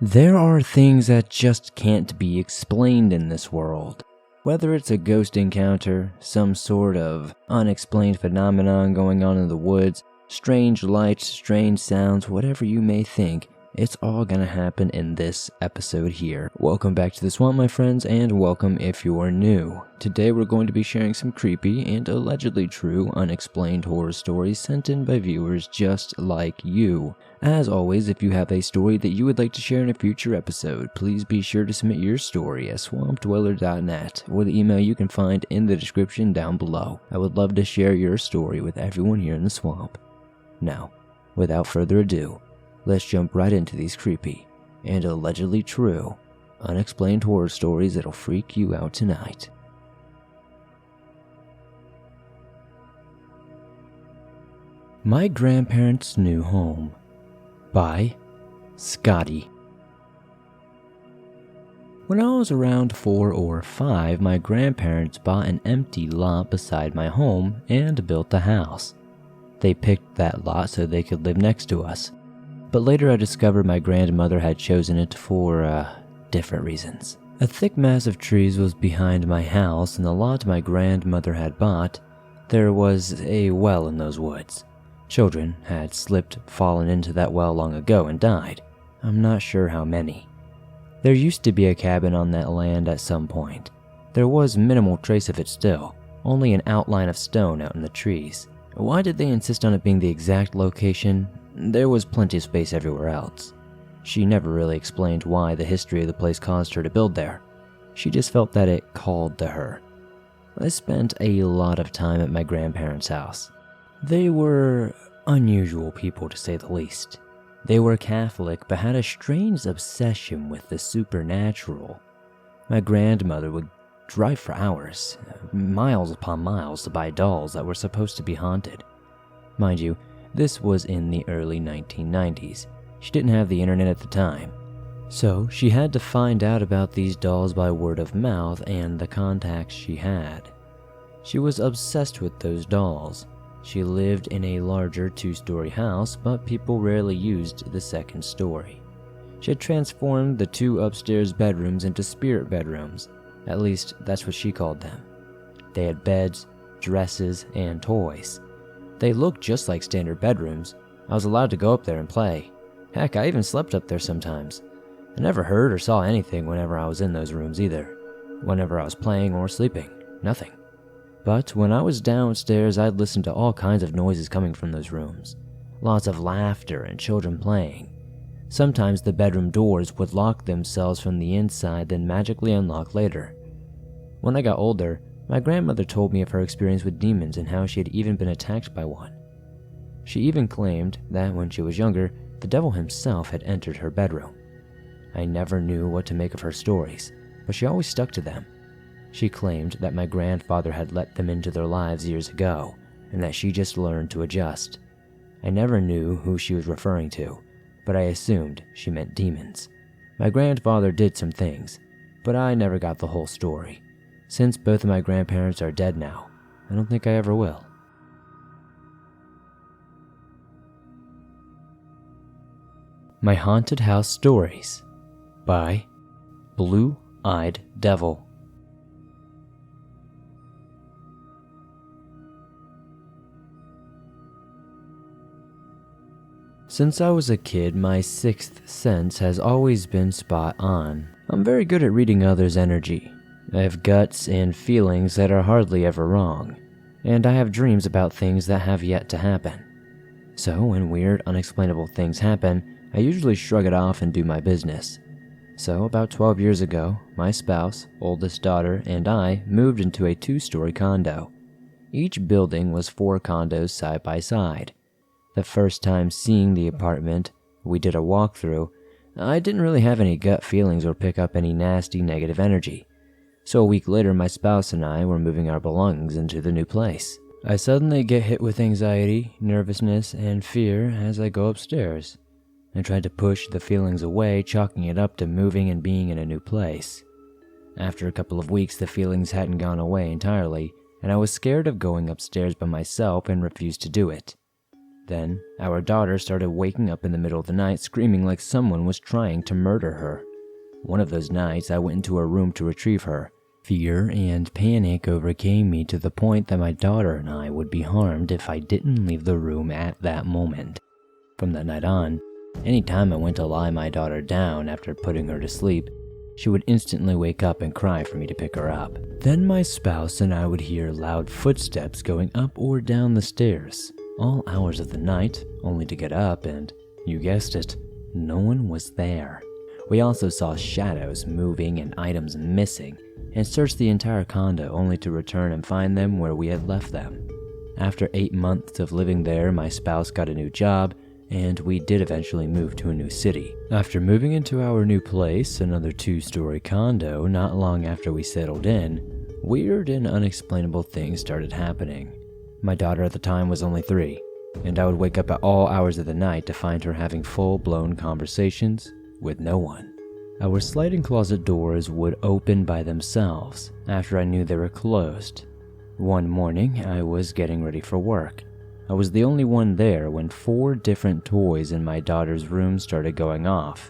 There are things that just can't be explained in this world. Whether it's a ghost encounter, some sort of unexplained phenomenon going on in the woods, strange lights, strange sounds, whatever you may think, it's all gonna happen in this episode here. Welcome back to the swamp, my friends, and welcome if you're new. Today we're going to be sharing some creepy and allegedly true unexplained horror stories sent in by viewers just like you. As always, if you have a story that you would like to share in a future episode, please be sure to submit your story at swampdweller.net or the email you can find in the description down below. I would love to share your story with everyone here in the swamp. Now, without further ado, let's jump right into these creepy and allegedly true unexplained horror stories that'll freak you out tonight. My Grandparents' New Home by Scottie. When I was around 4 or 5, my grandparents bought an empty lot beside my home and built a house. They picked that lot so they could live next to us. But later I discovered my grandmother had chosen it for, different reasons. A thick mass of trees was behind my house, and the lot my grandmother had bought, there was a well in those woods. Children had slipped, fallen into that well long ago and died. I'm not sure how many. There used to be a cabin on that land at some point. There was minimal trace of it still, only an outline of stone out in the trees. Why did they insist on it being the exact location? There was plenty of space everywhere else. She never really explained why the history of the place caused her to build there. She just felt that it called to her. I spent a lot of time at my grandparents' house. They were unusual people, to say the least. They were Catholic but had a strange obsession with the supernatural. My grandmother would drive for hours, miles upon miles, to buy dolls that were supposed to be haunted. Mind you, this was in the early 1990s. She didn't have the internet at the time. So she had to find out about these dolls by word of mouth and the contacts she had. She was obsessed with those dolls. She lived in a larger 2-story house, but people rarely used the second story. She had transformed the 2 upstairs bedrooms into spirit bedrooms. At least, that's what she called them. They had beds, dresses, and toys. They looked just like standard bedrooms. I was allowed to go up there and play. Heck, I even slept up there sometimes. I never heard or saw anything whenever I was in those rooms either. Whenever I was playing or sleeping, nothing. But when I was downstairs, I'd listen to all kinds of noises coming from those rooms. Lots of laughter and children playing. Sometimes the bedroom doors would lock themselves from the inside, then magically unlock later. When I got older, my grandmother told me of her experience with demons and how she had even been attacked by one. She even claimed that when she was younger, the devil himself had entered her bedroom. I never knew what to make of her stories, but she always stuck to them. She claimed that my grandfather had let them into their lives years ago, and that she just learned to adjust. I never knew who she was referring to, but I assumed she meant demons. My grandfather did some things, but I never got the whole story. Since both of my grandparents are dead now, I don't think I ever will. My Haunted House Stories by BlueEyedDevil. Since I was a kid, my 6th sense has always been spot on. I'm very good at reading others' energy. I have guts and feelings that are hardly ever wrong, and I have dreams about things that have yet to happen. So when weird, unexplainable things happen, I usually shrug it off and do my business. So about 12 years ago, my spouse, oldest daughter, and I moved into a 2-story condo. Each building was 4 condos side by side. The first time seeing the apartment, we did a walkthrough. I didn't really have any gut feelings or pick up any nasty negative energy. So a week later, my spouse and I were moving our belongings into the new place. I suddenly get hit with anxiety, nervousness, and fear as I go upstairs. I tried to push the feelings away, chalking it up to moving and being in a new place. After a couple of weeks, the feelings hadn't gone away entirely, and I was scared of going upstairs by myself and refused to do it. Then, our daughter started waking up in the middle of the night screaming like someone was trying to murder her. One of those nights, I went into her room to retrieve her. Fear and panic overcame me to the point that my daughter and I would be harmed if I didn't leave the room at that moment. From that night on, anytime I went to lie my daughter down after putting her to sleep, she would instantly wake up and cry for me to pick her up. Then my spouse and I would hear loud footsteps going up or down the stairs, all hours of the night, only to get up and, you guessed it, no one was there. We also saw shadows moving and items missing, and searched the entire condo only to return and find them where we had left them. After 8 months of living there, my spouse got a new job, and we did eventually move to a new city. After moving into our new place, another 2-story condo, not long after we settled in, weird and unexplainable things started happening. My daughter at the time was only 3, and I would wake up at all hours of the night to find her having full-blown conversations with no one. Our sliding closet doors would open by themselves after I knew they were closed. One morning, I was getting ready for work. I was the only one there when 4 different toys in my daughter's room started going off.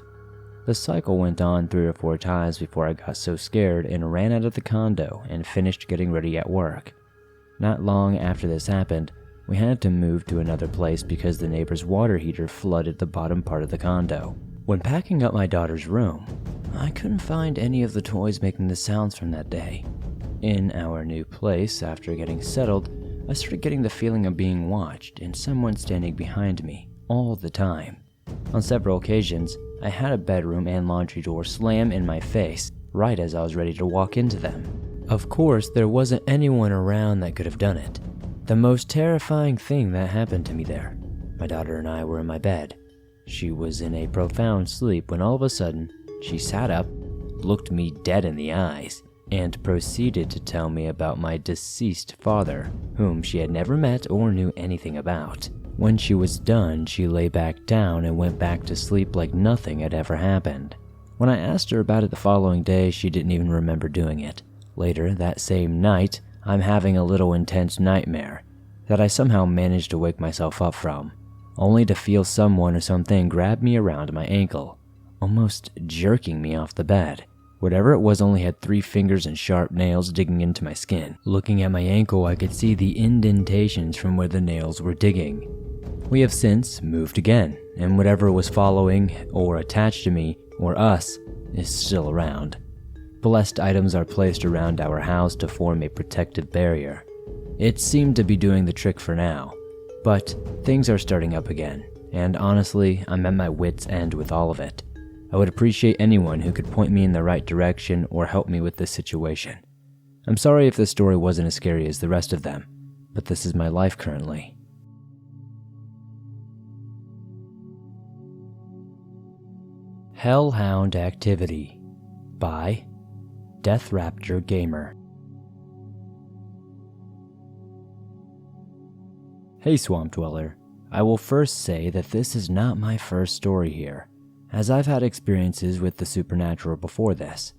The cycle went on 3 or 4 times before I got so scared and ran out of the condo and finished getting ready at work. Not long after this happened, we had to move to another place because the neighbor's water heater flooded the bottom part of the condo. When packing up my daughter's room, I couldn't find any of the toys making the sounds from that day. In our new place, after getting settled, I started getting the feeling of being watched and someone standing behind me all the time. On several occasions, I had a bedroom and laundry door slam in my face right as I was ready to walk into them. Of course, there wasn't anyone around that could have done it. The most terrifying thing that happened to me there, my daughter and I were in my bed. She was in a profound sleep when all of a sudden, she sat up, looked me dead in the eyes, and proceeded to tell me about my deceased father, whom she had never met or knew anything about. When she was done, she lay back down and went back to sleep like nothing had ever happened. When I asked her about it the following day, she didn't even remember doing it. Later, that same night, I'm having a little intense nightmare that I somehow managed to wake myself up from, only to feel someone or something grab me around my ankle, almost jerking me off the bed. Whatever it was only had 3 fingers and sharp nails digging into my skin. Looking at my ankle, I could see the indentations from where the nails were digging. We have since moved again, and whatever was following or attached to me or us is still around. Blessed items are placed around our house to form a protective barrier. It seemed to be doing the trick for now, but things are starting up again, and honestly, I'm at my wit's end with all of it. I would appreciate anyone who could point me in the right direction or help me with this situation. I'm sorry if this story wasn't as scary as the rest of them, but this is my life currently. Hellhound Activity by Deathraptor Gamer. Hey Swamp Dweller, I will first say that this is not my first story here, as I've had experiences with the supernatural before this.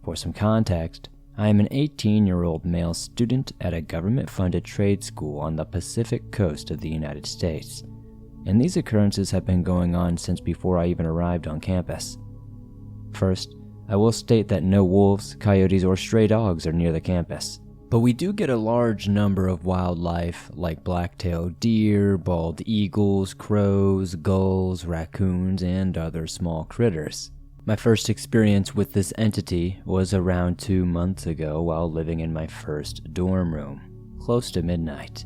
For some context, I am an 18-year-old male student at a government-funded trade school on the Pacific coast of the United States, and these occurrences have been going on since before I even arrived on campus. First, I will state that no wolves, coyotes, or stray dogs are near the campus, but we do get a large number of wildlife like black-tailed deer, bald eagles, crows, gulls, raccoons, and other small critters. My first experience with this entity was around 2 months ago while living in my first dorm room, close to midnight.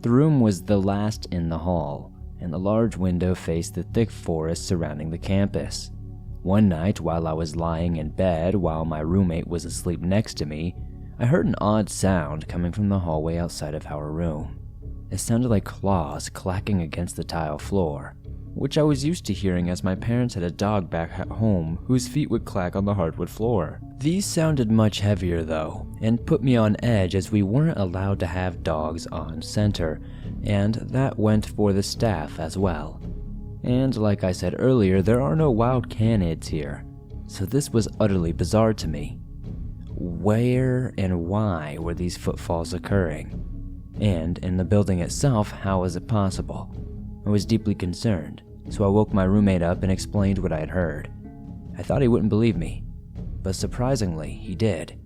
The room was the last in the hall, and the large window faced the thick forest surrounding the campus. One night, while I was lying in bed while my roommate was asleep next to me, I heard an odd sound coming from the hallway outside of our room. It sounded like claws clacking against the tile floor, which I was used to hearing as my parents had a dog back at home whose feet would clack on the hardwood floor. These sounded much heavier though, and put me on edge as we weren't allowed to have dogs on center, and that went for the staff as well. And like I said earlier, there are no wild canids here, so this was utterly bizarre to me. Where and why were these footfalls occurring? And in the building itself, how was it possible? I was deeply concerned, so I woke my roommate up and explained what I had heard. I thought he wouldn't believe me, but surprisingly, he did.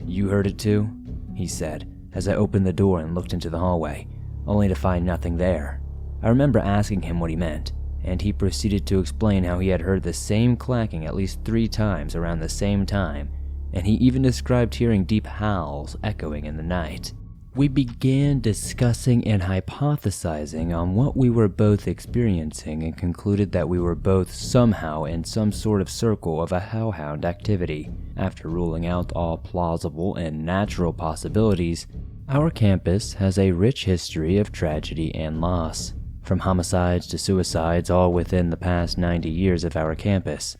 "You heard it too?" he said, as I opened the door and looked into the hallway, only to find nothing there. I remember asking him what he meant, and he proceeded to explain how he had heard the same clacking at least 3 times around the same time, and he even described hearing deep howls echoing in the night. We began discussing and hypothesizing on what we were both experiencing and concluded that we were both somehow in some sort of circle of a Hellhound activity. After ruling out all plausible and natural possibilities, our campus has a rich history of tragedy and loss, from homicides to suicides all within the past 90 years of our campus,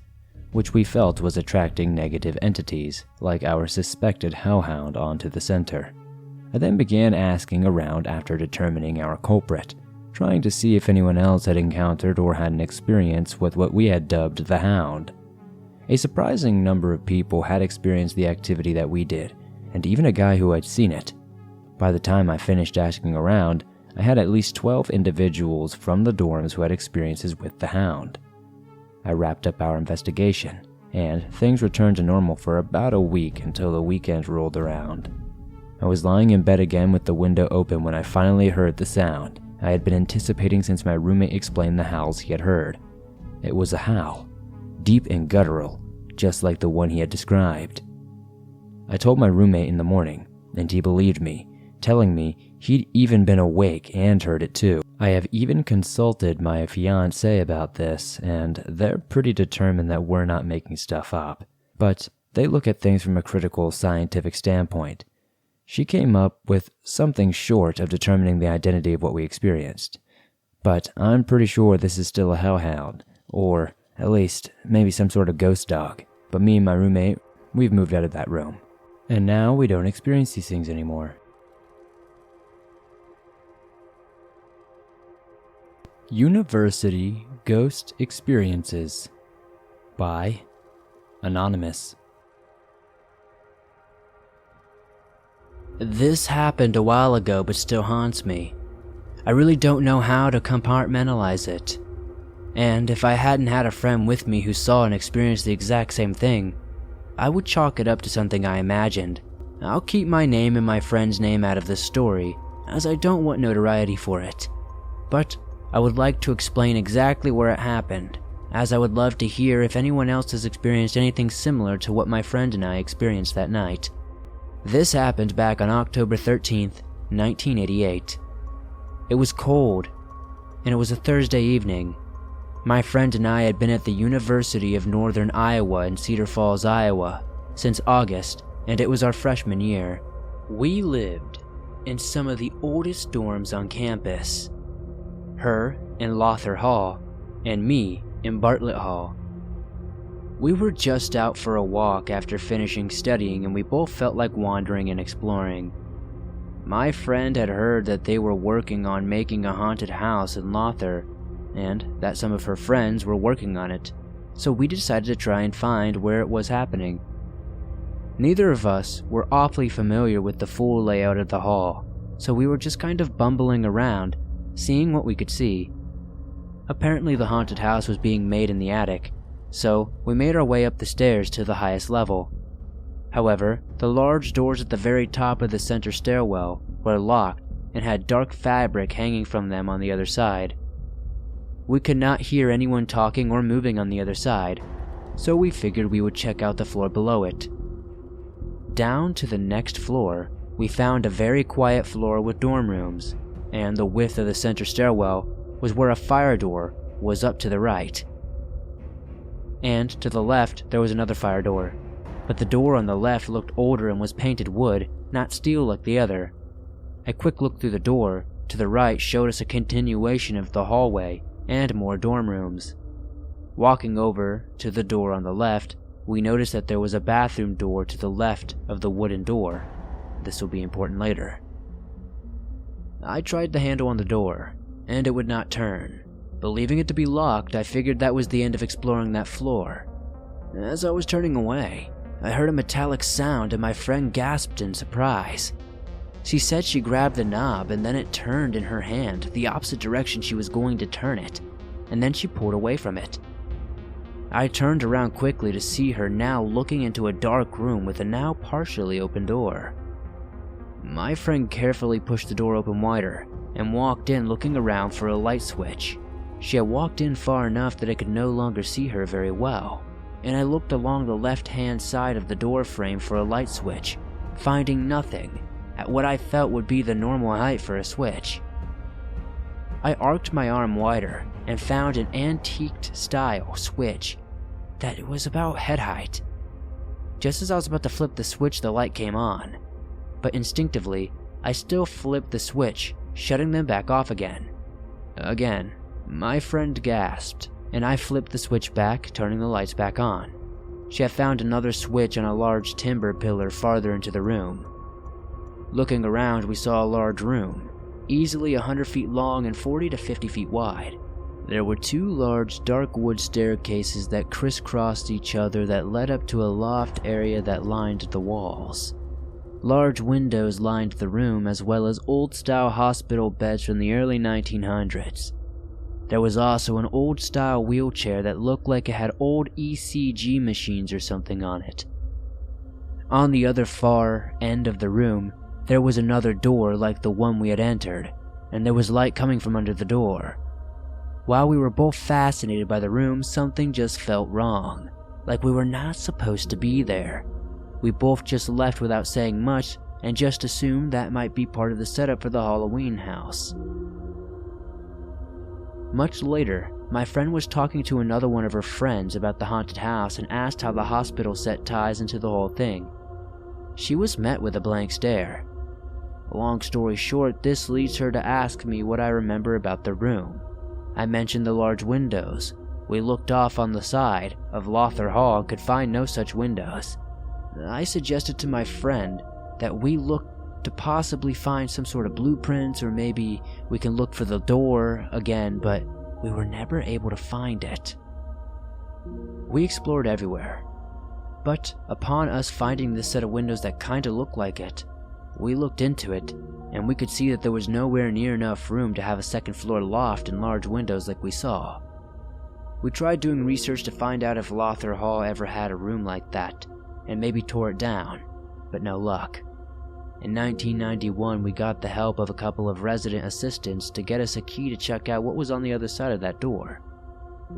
which we felt was attracting negative entities like our suspected Hellhound onto the center. I then began asking around after determining our culprit, trying to see if anyone else had encountered or had an experience with what we had dubbed the Hound. A surprising number of people had experienced the activity that we did, and even a guy who had seen it. By the time I finished asking around, I had at least 12 individuals from the dorms who had experiences with the Hound. I wrapped up our investigation, and things returned to normal for about a week until the weekend rolled around. I was lying in bed again with the window open when I finally heard the sound I had been anticipating since my roommate explained the howls he had heard. It was a howl, deep and guttural, just like the one he had described. I told my roommate in the morning, and he believed me, telling me he'd even been awake and heard it too. I have even consulted my fiancé about this, and they're pretty determined that we're not making stuff up. But they look at things from a critical scientific standpoint. She came up with something short of determining the identity of what we experienced. But I'm pretty sure this is still a Hellhound, or at least maybe some sort of ghost dog. But me and my roommate, we've moved out of that room. And now we don't experience these things anymore. University Ghost Experiences by Anonymous. This happened a while ago but still haunts me. I really don't know how to compartmentalize it. And if I hadn't had a friend with me who saw and experienced the exact same thing, I would chalk it up to something I imagined. I'll keep my name and my friend's name out of this story, as I don't want notoriety for it. But I would like to explain exactly where it happened, as I would love to hear if anyone else has experienced anything similar to what my friend and I experienced that night. This happened back on October 13th, 1988. It was cold, and it was a Thursday evening. My friend and I had been at the University of Northern Iowa in Cedar Falls, Iowa, since August, and it was our freshman year. We lived in some of the oldest dorms on campus. Her in Lother Hall, and me in Bartlett Hall. We were just out for a walk after finishing studying, and we both felt like wandering and exploring. My friend had heard that they were working on making a haunted house in Lother, and that some of her friends were working on it, so we decided to try and find where it was happening. Neither of us were awfully familiar with the full layout of the hall, so we were just kind of bumbling around, seeing what we could see. Apparently the haunted house was being made in the attic, so we made our way up the stairs to the highest level. However, the large doors at the very top of the center stairwell were locked and had dark fabric hanging from them on the other side. We could not hear anyone talking or moving on the other side, so we figured we would check out the floor below it. Down to the next floor, we found a very quiet floor with dorm rooms, and the width of the center stairwell was where a fire door was up to the right. And to the left, there was another fire door, but the door on the left looked older and was painted wood, not steel like the other. A quick look through the door to the right showed us a continuation of the hallway and more dorm rooms. Walking over to the door on the left, we noticed that there was a bathroom door to the left of the wooden door. This will be important later. I tried the handle on the door, and it would not turn. Believing it to be locked, I figured that was the end of exploring that floor. As I was turning away, I heard a metallic sound and my friend gasped in surprise. She said she grabbed the knob and then it turned in her hand the opposite direction she was going to turn it, and then she pulled away from it. I turned around quickly to see her now looking into a dark room with a now partially open door. My friend carefully pushed the door open wider and walked in looking around for a light switch. She had walked in far enough that I could no longer see her very well, and I looked along the left-hand side of the door frame for a light switch, finding nothing at what I felt would be the normal height for a switch. I arced my arm wider and found an antiqued style switch that was about head height. Just as I was about to flip the switch, the light came on, but instinctively, I still flipped the switch, shutting them back off again. Again, my friend gasped, and I flipped the switch back, turning the lights back on. She had found another switch on a large timber pillar farther into the room. Looking around, we saw a large room, easily 100 feet long and 40 to 50 feet wide. There were two large dark wood staircases that crisscrossed each other that led up to a loft area that lined the walls. Large windows lined the room, as well as old-style hospital beds from the early 1900s. There was also an old-style wheelchair that looked like it had old ECG machines or something on it. On the other far end of the room, there was another door like the one we had entered, and there was light coming from under the door. While we were both fascinated by the room, something just felt wrong, like we were not supposed to be there. We both just left without saying much and just assumed that might be part of the setup for the Halloween house. Much later, my friend was talking to another one of her friends about the haunted house and asked how the hospital set ties into the whole thing. She was met with a blank stare. Long story short, this leads her to ask me what I remember about the room. I mentioned the large windows. We looked off on the side of Lothar Hall and could find no such windows. I suggested to my friend that we look to possibly find some sort of blueprints, or maybe we can look for the door again, but we were never able to find it. We explored everywhere, but upon us finding this set of windows that kinda looked like it, we looked into it, and we could see that there was nowhere near enough room to have a second floor loft and large windows like we saw. We tried doing research to find out if Lothar Hall ever had a room like that, and maybe tore it down, but no luck. In 1991, we got the help of a couple of resident assistants to get us a key to check out what was on the other side of that door.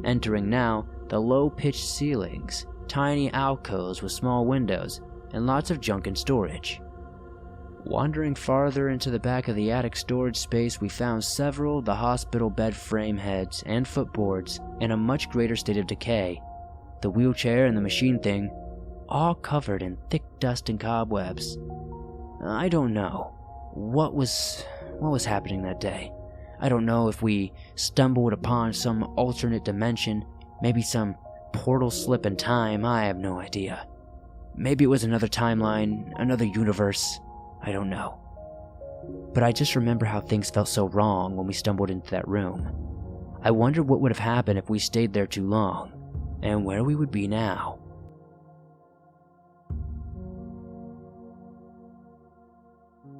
Entering now, the low-pitched ceilings, tiny alcoves with small windows, and lots of junk and storage. Wandering farther into the back of the attic storage space, we found several of the hospital bed frame heads and footboards in a much greater state of decay. The wheelchair and the machine thing, all covered in thick dust and cobwebs. I don't know what was happening that day. I don't know if we stumbled upon some alternate dimension, maybe some portal slip in time. I have no idea. Maybe it was another timeline, another universe. I don't know. But I just remember how things felt so wrong when we stumbled into that room. I wondered what would have happened if we stayed there too long, and where we would be now.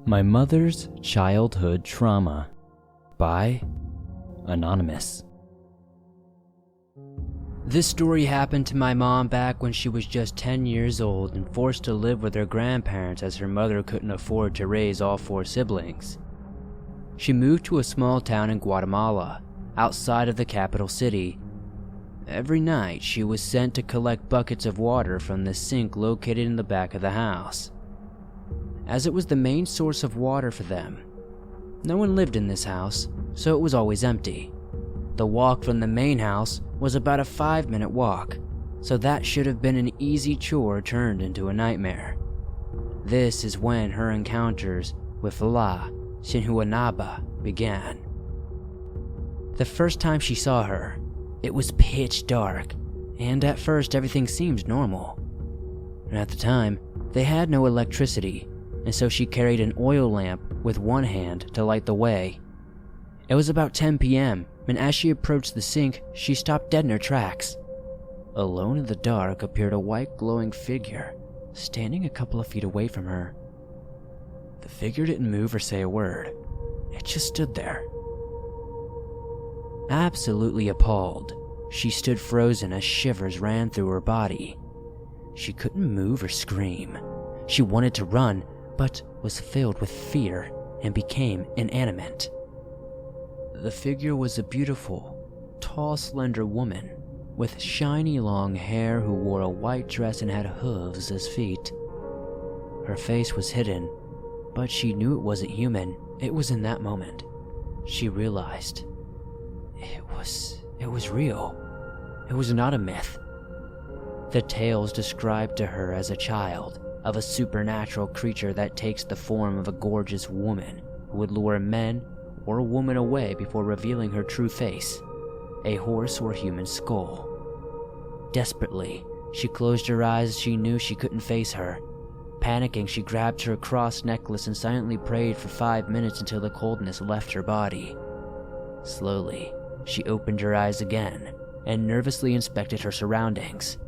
My Mother's Childhood Trauma by Anonymous. This story happened to my mom back when she was just 10 years old and forced to live with her grandparents as her mother couldn't afford to raise all 4 siblings. She moved to a small town in Guatemala, outside of the capital city. Every night, she was sent to collect buckets of water from the sink located in the back of the house, as it was the main source of water for them. No one lived in this house, so it was always empty. The walk from the main house was about a 5-minute walk, so that should have been an easy chore turned into a nightmare. This is when her encounters with La Shinhuanaba began. The first time she saw her, it was pitch dark, and at first everything seemed normal. At the time, they had no electricity, and so she carried an oil lamp with one hand to light the way. It was about 10 p.m., and as she approached the sink, she stopped dead in her tracks. Alone in the dark appeared a white glowing figure, standing a couple of feet away from her. The figure didn't move or say a word. It just stood there. Absolutely appalled, she stood frozen as shivers ran through her body. She couldn't move or scream. She wanted to run, but was filled with fear and became inanimate. The figure was a beautiful, tall, slender woman with shiny long hair who wore a white dress and had hooves as feet. Her face was hidden, but she knew it wasn't human. It was in that moment she realized it was real. It was not a myth. The tales described to her as a child of a supernatural creature that takes the form of a gorgeous woman who would lure men or a woman away before revealing her true face, a horse or human skull. Desperately, she closed her eyes as she knew she couldn't face her. Panicking, she grabbed her cross necklace and silently prayed for 5 minutes until the coldness left her body. Slowly, she opened her eyes again and nervously inspected her surroundings.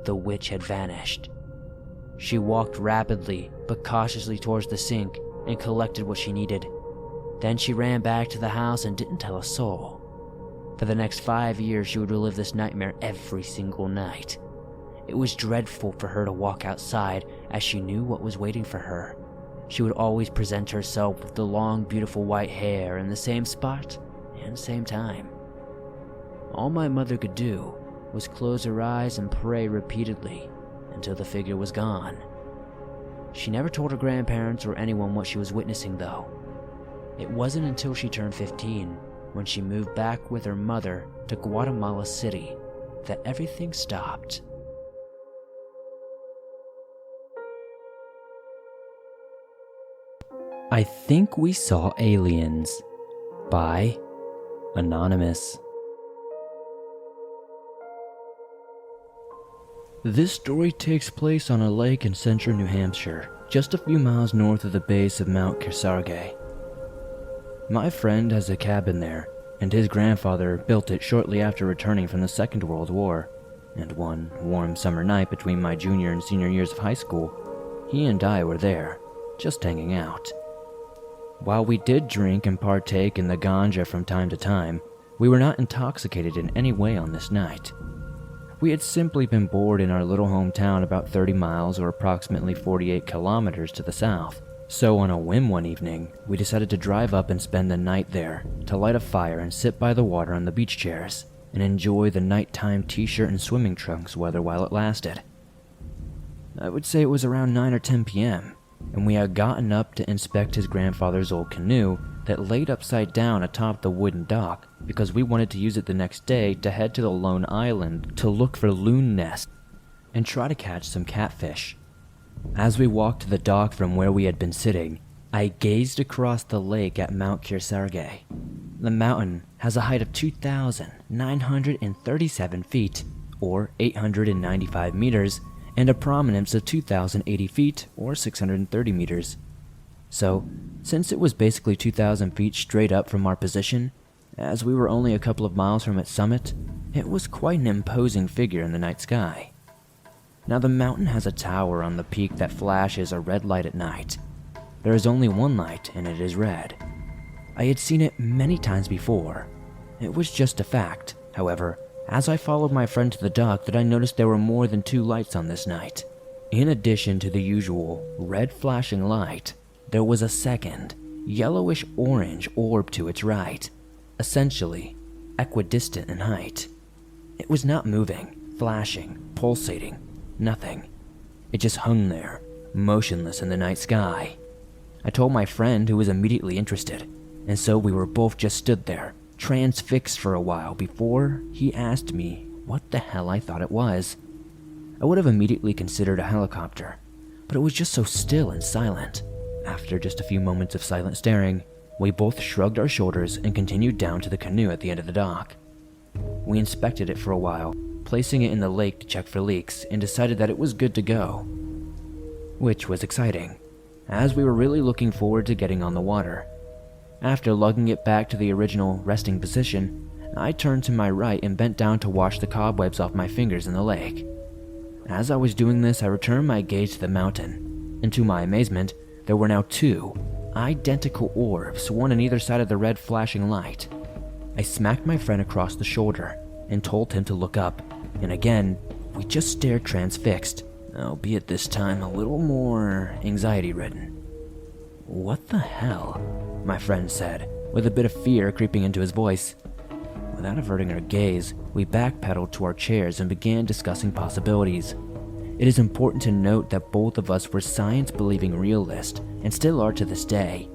The witch had vanished. She walked rapidly but cautiously towards the sink and collected what she needed. Then she ran back to the house and didn't tell a soul. For the next 5 years, she would relive this nightmare every single night. It was dreadful for her to walk outside as she knew what was waiting for her. She would always present herself with the long, beautiful white hair in the same spot and same time. All my mother could do was close her eyes and pray repeatedly until the figure was gone. She never told her grandparents or anyone what she was witnessing, though. It wasn't until she turned 15, when she moved back with her mother to Guatemala City, that everything stopped. I Think We Saw Aliens by Anonymous. This story takes place on a lake in central New Hampshire, just a few miles north of the base of Mount Kearsarge. My friend has a cabin there, and his grandfather built it shortly after returning from the Second World War, and one warm summer night between my junior and senior years of high school, he and I were there, just hanging out. While we did drink and partake in the ganja from time to time, we were not intoxicated in any way on this night. We had simply been bored in our little hometown about 30 miles or approximately 48 kilometers to the south. So on a whim one evening, we decided to drive up and spend the night there, to light a fire and sit by the water on the beach chairs, and enjoy the nighttime t-shirt and swimming trunks weather while it lasted. I would say it was around 9 or 10 p.m., and we had gotten up to inspect his grandfather's old canoe that laid upside down atop the wooden dock because we wanted to use it the next day to head to the lone island to look for loon nests and try to catch some catfish. As we walked to the dock from where we had been sitting, I gazed across the lake at Mount Kearsarge. The mountain has a height of 2,937 feet, or 895 meters, and a prominence of 2,080 feet, or 630 meters. So, since it was basically 2,000 feet straight up from our position, as we were only a couple of miles from its summit, it was quite an imposing figure in the night sky. Now, the mountain has a tower on the peak that flashes a red light at night. There is only one light, and it is red. I had seen it many times before. It was just a fact, however, as I followed my friend to the dock, that I noticed there were more than 2 lights on this night. In addition to the usual red flashing light, there was a second, yellowish-orange orb to its right, essentially equidistant in height. It was not moving, flashing, pulsating, nothing. It just hung there, motionless in the night sky. I told my friend, who was immediately interested, and so we were both just stood there, transfixed for a while before he asked me what the hell I thought it was. I would have immediately considered a helicopter, but it was just so still and silent. After just a few moments of silent staring, we both shrugged our shoulders and continued down to the canoe at the end of the dock. We inspected it for a while, placing it in the lake to check for leaks, and decided that it was good to go, which was exciting, as we were really looking forward to getting on the water. After lugging it back to the original resting position, I turned to my right and bent down to wash the cobwebs off my fingers in the lake. As I was doing this, I returned my gaze to the mountain, and to my amazement, there were now two identical orbs, one on either side of the red flashing light. I smacked my friend across the shoulder and told him to look up, and again, we just stared transfixed, albeit this time a little more anxiety-ridden. "What the hell?" my friend said, with a bit of fear creeping into his voice. Without averting our gaze, we backpedaled to our chairs and began discussing possibilities. It is important to note that both of us were science-believing realists, and still are to this day.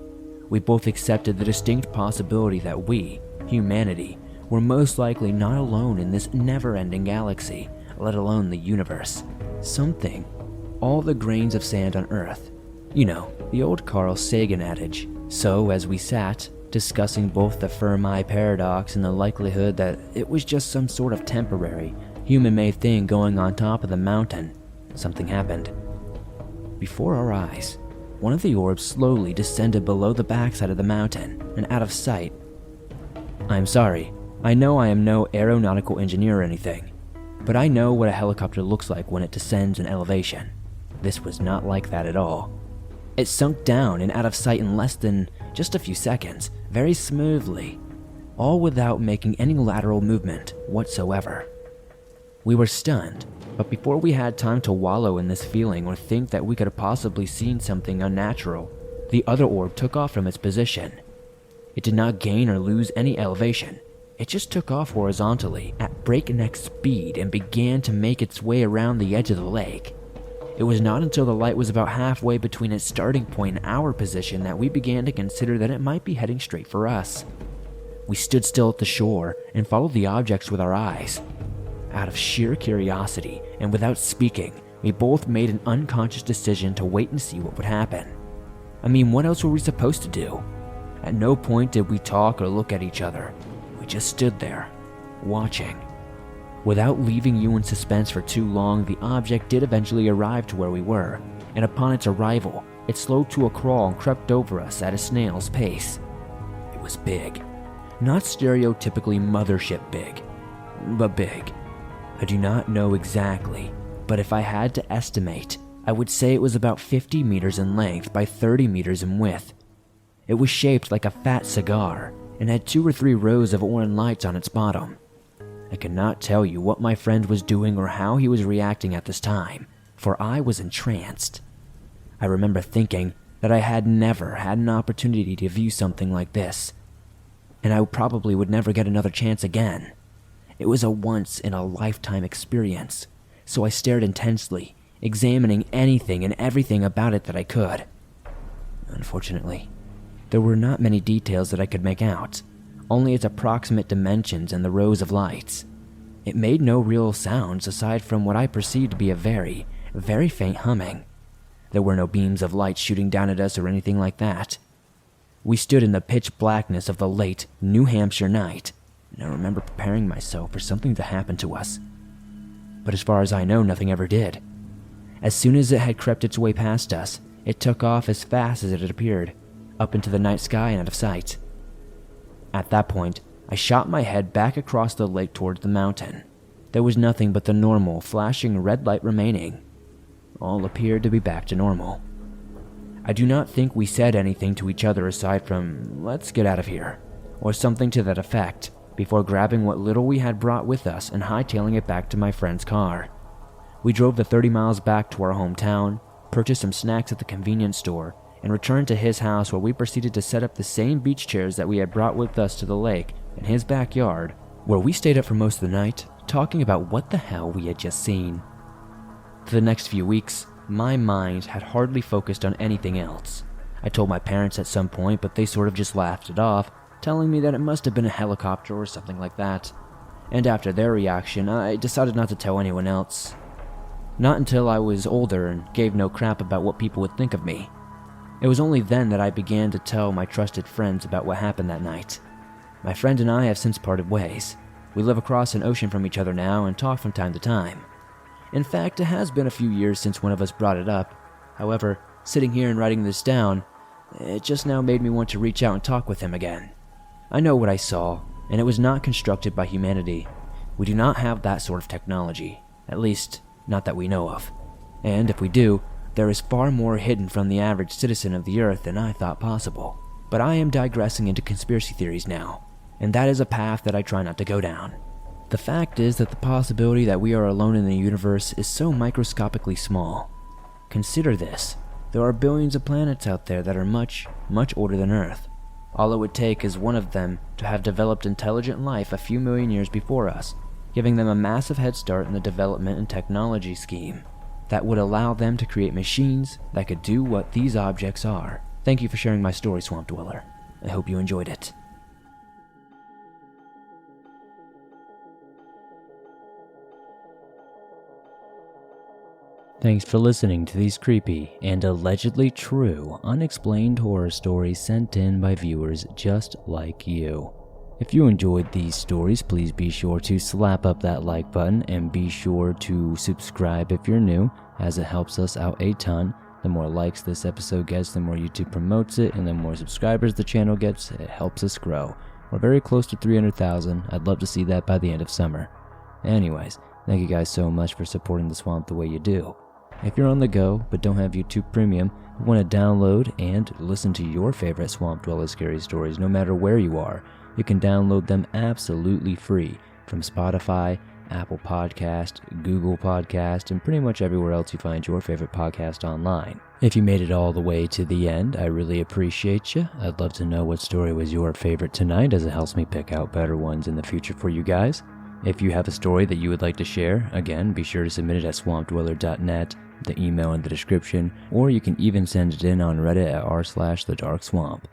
We both accepted the distinct possibility that we, humanity, were most likely not alone in this never-ending galaxy, let alone the universe. Something, all the grains of sand on Earth. You know, the old Carl Sagan adage. So as we sat, discussing both the Fermi paradox and the likelihood that it was just some sort of temporary, human-made thing going on top of the mountain, something happened. Before our eyes, one of the orbs slowly descended below the backside of the mountain and out of sight. I'm sorry, I know I am no aeronautical engineer or anything, but I know what a helicopter looks like when it descends in elevation. This was not like that at all. It sunk down and out of sight in less than just a few seconds, very smoothly, all without making any lateral movement whatsoever. We were stunned, but before we had time to wallow in this feeling or think that we could have possibly seen something unnatural, the other orb took off from its position. It did not gain or lose any elevation. It just took off horizontally at breakneck speed and began to make its way around the edge of the lake. It was not until the light was about halfway between its starting point and our position that we began to consider that it might be heading straight for us. We stood still at the shore and followed the objects with our eyes. Out of sheer curiosity and without speaking, we both made an unconscious decision to wait and see what would happen. I mean, what else were we supposed to do? At no point did we talk or look at each other. We just stood there, watching. Without leaving you in suspense for too long, the object did eventually arrive to where we were, and upon its arrival, it slowed to a crawl and crept over us at a snail's pace. It was big. Not stereotypically mothership big, but big. I do not know exactly, but if I had to estimate, I would say it was about 50 meters in length by 30 meters in width. It was shaped like a fat cigar and had 2 or 3 rows of orange lights on its bottom. I cannot tell you what my friend was doing or how he was reacting at this time, for I was entranced. I remember thinking that I had never had an opportunity to view something like this, and I probably would never get another chance again. It was a once-in-a-lifetime experience, so I stared intensely, examining anything and everything about it that I could. Unfortunately, there were not many details that I could make out, only its approximate dimensions and the rows of lights. It made no real sounds aside from what I perceived to be a very, very faint humming. There were no beams of light shooting down at us or anything like that. We stood in the pitch blackness of the late New Hampshire night, and I remember preparing myself for something to happen to us. But as far as I know, nothing ever did. As soon as it had crept its way past us, it took off as fast as it had appeared, up into the night sky and out of sight. At that point, I shot my head back across the lake towards the mountain. There was nothing but the normal, flashing red light remaining. All appeared to be back to normal. I do not think we said anything to each other aside from, "Let's get out of here," or something to that effect, before grabbing what little we had brought with us and hightailing it back to my friend's car. We drove the 30 miles back to our hometown, purchased some snacks at the convenience store, and returned to his house where we proceeded to set up the same beach chairs that we had brought with us to the lake in his backyard, where we stayed up for most of the night, talking about what the hell we had just seen. For the next few weeks, my mind had hardly focused on anything else. I told my parents at some point, but they sort of just laughed it off, telling me that it must have been a helicopter or something like that. And after their reaction, I decided not to tell anyone else. Not until I was older and gave no crap about what people would think of me. It was only then that I began to tell my trusted friends about what happened that night. My friend and I have since parted ways. We live across an ocean from each other now and talk from time to time. In fact, it has been a few years since one of us brought it up. However, sitting here and writing this down, it just now made me want to reach out and talk with him again. I know what I saw, and it was not constructed by humanity. We do not have that sort of technology, at least, not that we know of. And if we do, there is far more hidden from the average citizen of the Earth than I thought possible. But I am digressing into conspiracy theories now, and that is a path that I try not to go down. The fact is that the possibility that we are alone in the universe is so microscopically small. Consider this. There are billions of planets out there that are much, much older than Earth. All it would take is one of them to have developed intelligent life a few million years before us, giving them a massive head start in the development and technology scheme that would allow them to create machines that could do what these objects are. Thank you for sharing my story, Swamp Dweller. I hope you enjoyed it. Thanks for listening to these creepy and allegedly true unexplained horror stories sent in by viewers just like you. If you enjoyed these stories, please be sure to slap up that like button and be sure to subscribe if you're new, as it helps us out a ton. The more likes this episode gets, the more YouTube promotes it, and the more subscribers the channel gets, it helps us grow. We're very close to 300,000. I'd love to see that by the end of summer. Anyways, thank you guys so much for supporting the Swamp the way you do. If you're on the go but don't have YouTube Premium, you want to download and listen to your favorite Swamp Dweller scary stories no matter where you are, you can download them absolutely free from Spotify, Apple Podcast, Google Podcast, and pretty much everywhere else you find your favorite podcast online. If you made it all the way to the end, I really appreciate you. I'd love to know what story was your favorite tonight, as it helps me pick out better ones in the future for you guys. If you have a story that you would like to share, again, be sure to submit it at swampdweller.net, the email in the description, or you can even send it in on Reddit at r/thedarkswamp.